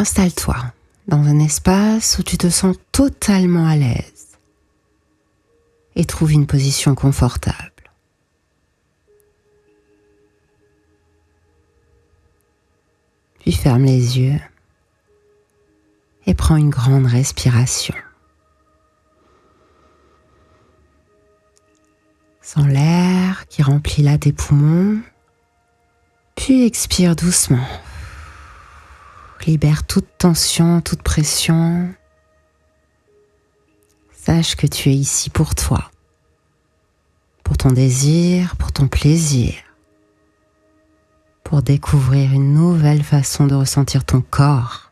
Installe-toi dans un espace où tu te sens totalement à l'aise et trouve une position confortable. Puis ferme les yeux et prends une grande respiration. Sens l'air qui remplit là tes poumons, puis expire doucement. Libère toute tension, toute pression. Sache que tu es ici pour toi, pour ton désir, pour ton plaisir, pour découvrir une nouvelle façon de ressentir ton corps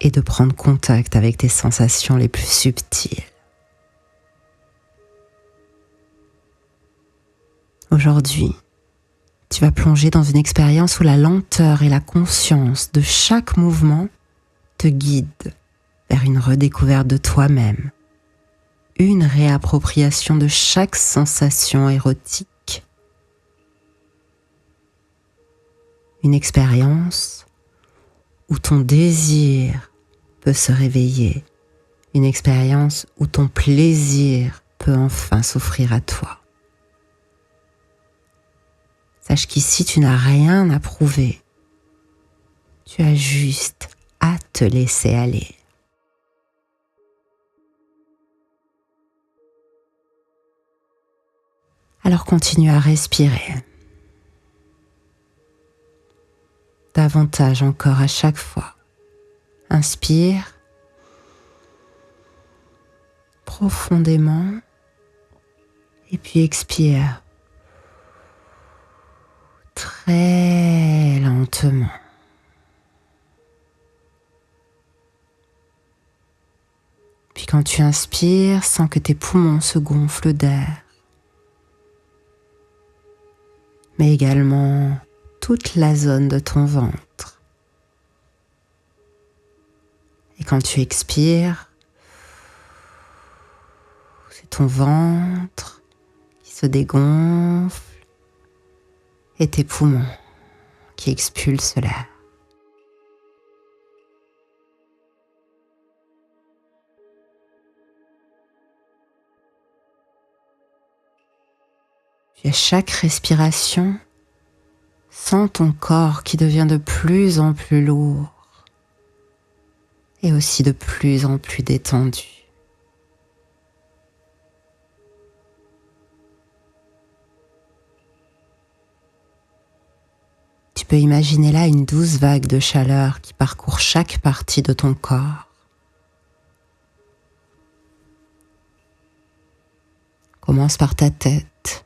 et de prendre contact avec tes sensations les plus subtiles. Aujourd'hui, tu vas plonger dans une expérience où la lenteur et la conscience de chaque mouvement te guident vers une redécouverte de toi-même, une réappropriation de chaque sensation érotique, une expérience où ton désir peut se réveiller, une expérience où ton plaisir peut enfin s'offrir à toi. Sache qu'ici, tu n'as rien à prouver. Tu as juste à te laisser aller. Alors continue à respirer. Davantage encore à chaque fois. Inspire profondément et puis expire très lentement. Puis quand tu inspires, sens que tes poumons se gonflent d'air, mais également toute la zone de ton ventre. Et quand tu expires, c'est ton ventre qui se dégonfle et tes poumons qui expulsent l'air. Puis à chaque respiration, sens ton corps qui devient de plus en plus lourd et aussi de plus en plus détendu. Tu peux imaginer là une douce vague de chaleur qui parcourt chaque partie de ton corps. Commence par ta tête.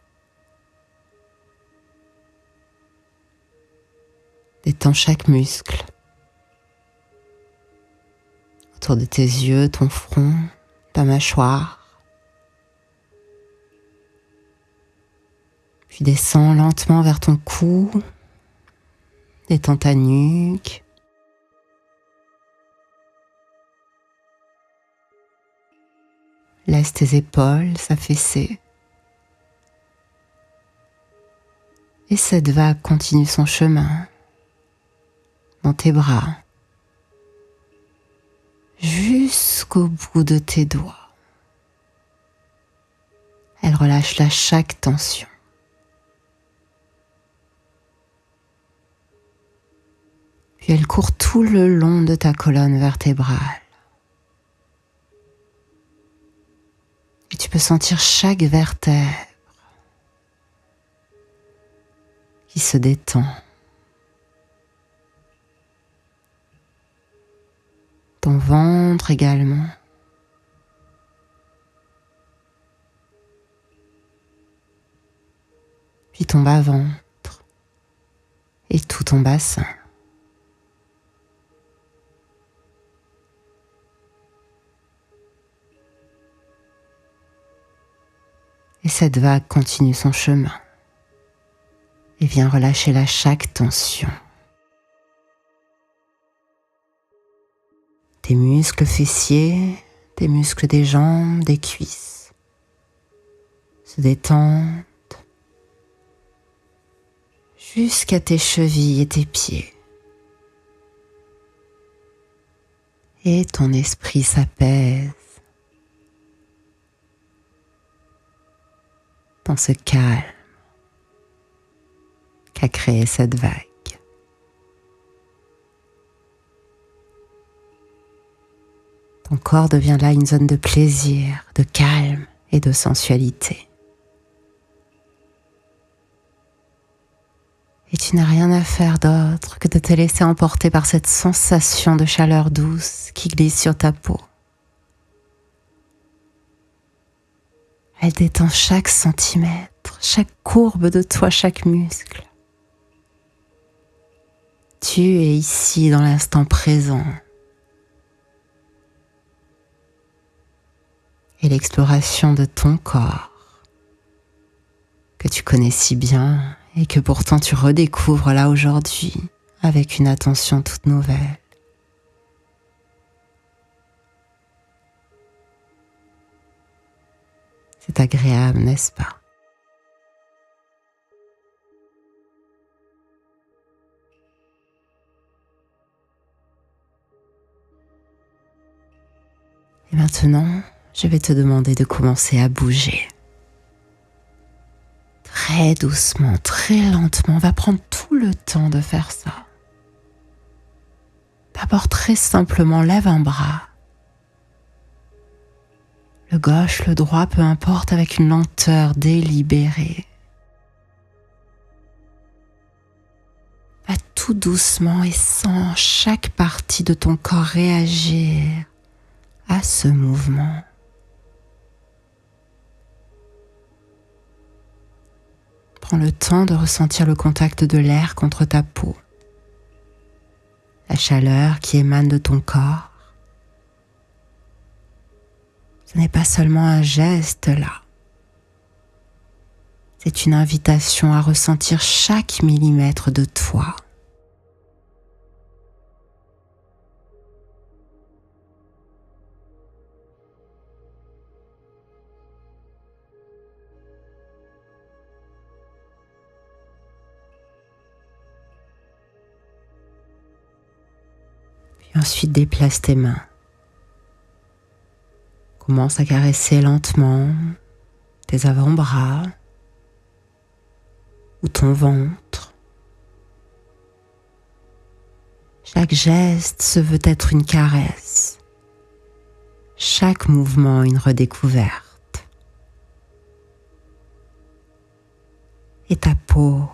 Détends chaque muscle. Autour de tes yeux, ton front, ta mâchoire. Puis descends lentement vers ton cou. Détends ta nuque. Laisse tes épaules s'affaisser. Et cette vague continue son chemin dans tes bras jusqu'au bout de tes doigts. Elle relâche là chaque tension. Puis elle court tout le long de ta colonne vertébrale. Et tu peux sentir chaque vertèbre qui se détend. Ton ventre également. Puis ton bas-ventre et tout ton bassin. Et cette vague continue son chemin et vient relâcher là chaque tension. Tes muscles fessiers, tes muscles des jambes, des cuisses se détendent jusqu'à tes chevilles et tes pieds. et ton esprit s'apaise dans ce calme qu'a créé cette vague. Ton corps devient là une zone de plaisir, de calme et de sensualité. Et tu n'as rien à faire d'autre que de te laisser emporter par cette sensation de chaleur douce qui glisse sur ta peau. Elle détend chaque centimètre, chaque courbe de toi, chaque muscle. Tu es ici dans l'instant présent. Et l'exploration de ton corps, que tu connais si bien et que pourtant tu redécouvres là aujourd'hui avec une attention toute nouvelle. C'est agréable, n'est-ce pas? Et maintenant, je vais te demander de commencer à bouger. Très doucement, très lentement, on va prendre tout le temps de faire ça. D'abord, très simplement, lève un bras. Le gauche, le droit, peu importe, avec une lenteur délibérée. Va tout doucement et sens chaque partie de ton corps réagir à ce mouvement. Prends le temps de ressentir le contact de l'air contre ta peau, la chaleur qui émane de ton corps. Ce n'est pas seulement un geste là, c'est une invitation à ressentir chaque millimètre de toi. Ensuite, déplace tes mains. Commence à caresser lentement tes avant-bras ou ton ventre. Chaque geste se veut être une caresse. Chaque mouvement une redécouverte. Et ta peau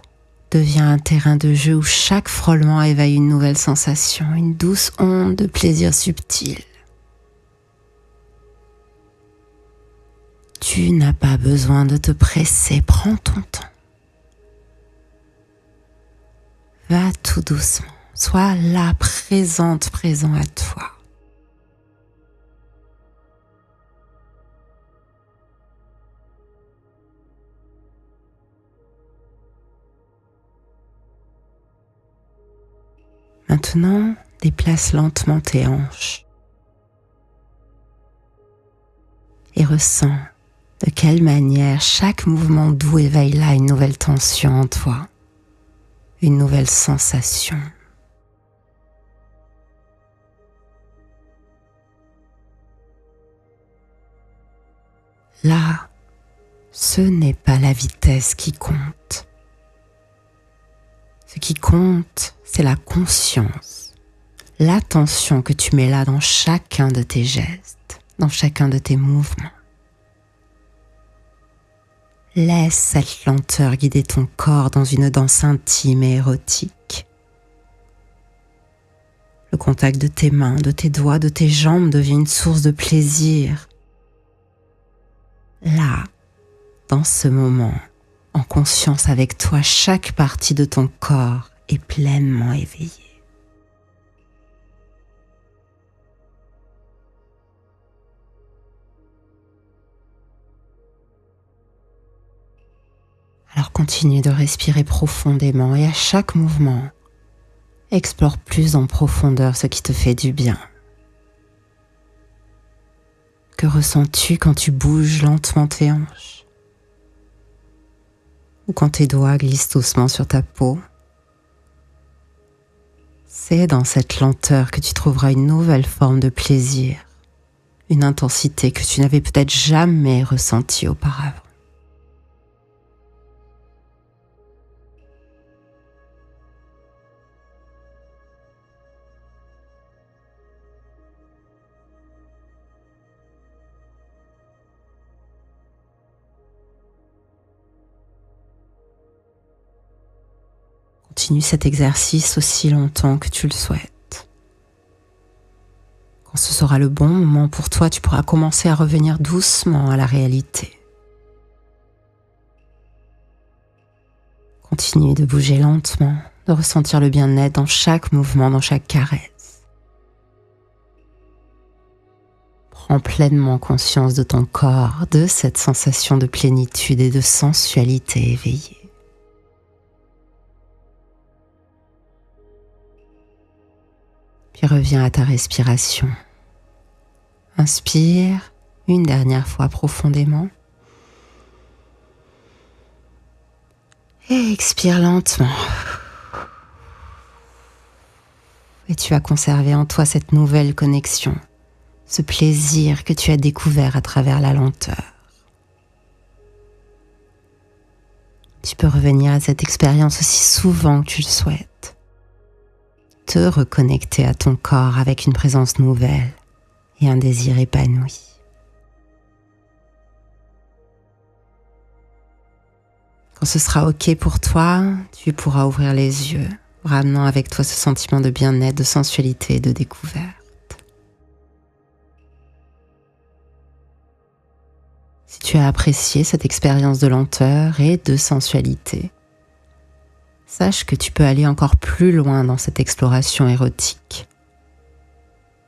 devient un terrain de jeu où chaque frôlement éveille une nouvelle sensation, une douce onde de plaisir subtil. Tu n'as pas besoin de te presser, prends ton temps. Va tout doucement, sois là, présent à toi. Maintenant, déplace lentement tes hanches et ressens de quelle manière chaque mouvement doux éveille là une nouvelle tension en toi, une nouvelle sensation. Là, ce n'est pas la vitesse qui compte. Ce qui compte, c'est la conscience, l'attention que tu mets là dans chacun de tes gestes, dans chacun de tes mouvements. Laisse cette lenteur guider ton corps dans une danse intime et érotique. Le contact de tes mains, de tes doigts, de tes jambes devient une source de plaisir. Là, dans ce moment, en conscience avec toi, chaque partie de ton corps est pleinement éveillée. Alors continue de respirer profondément et à chaque mouvement, explore plus en profondeur ce qui te fait du bien. Que ressens-tu quand tu bouges lentement tes hanches? Ou quand tes doigts glissent doucement sur ta peau? C'est dans cette lenteur que tu trouveras une nouvelle forme de plaisir, une intensité que tu n'avais peut-être jamais ressentie auparavant. Continue cet exercice aussi longtemps que tu le souhaites. Quand ce sera le bon moment pour toi, tu pourras commencer à revenir doucement à la réalité. Continue de bouger lentement, de ressentir le bien-être dans chaque mouvement, dans chaque caresse. Prends pleinement conscience de ton corps, de cette sensation de plénitude et de sensualité éveillée. Puis reviens à ta respiration. Inspire une dernière fois profondément. Et expire lentement. Et tu vas conserver en toi cette nouvelle connexion, ce plaisir que tu as découvert à travers la lenteur. Tu peux revenir à cette expérience aussi souvent que tu le souhaites. Te reconnecter à ton corps avec une présence nouvelle et un désir épanoui. Quand ce sera OK pour toi, tu pourras ouvrir les yeux, ramenant avec toi ce sentiment de bien-être, de sensualité et de découverte. Si tu as apprécié cette expérience de lenteur et de sensualité, sache que tu peux aller encore plus loin dans cette exploration érotique.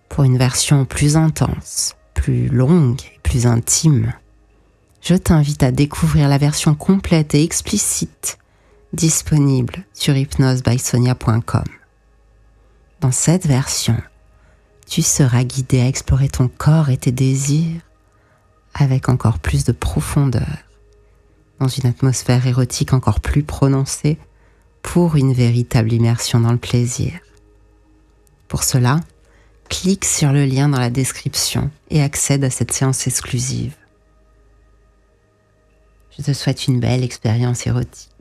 Pour une version plus intense, plus longue et plus intime, je t'invite à découvrir la version complète et explicite disponible sur hypnosebysonia.com. Dans cette version, tu seras guidé à explorer ton corps et tes désirs avec encore plus de profondeur, dans une atmosphère érotique encore plus prononcée, pour une véritable immersion dans le plaisir. Pour cela, clique sur le lien dans la description et accède à cette séance exclusive. Je te souhaite une belle expérience érotique.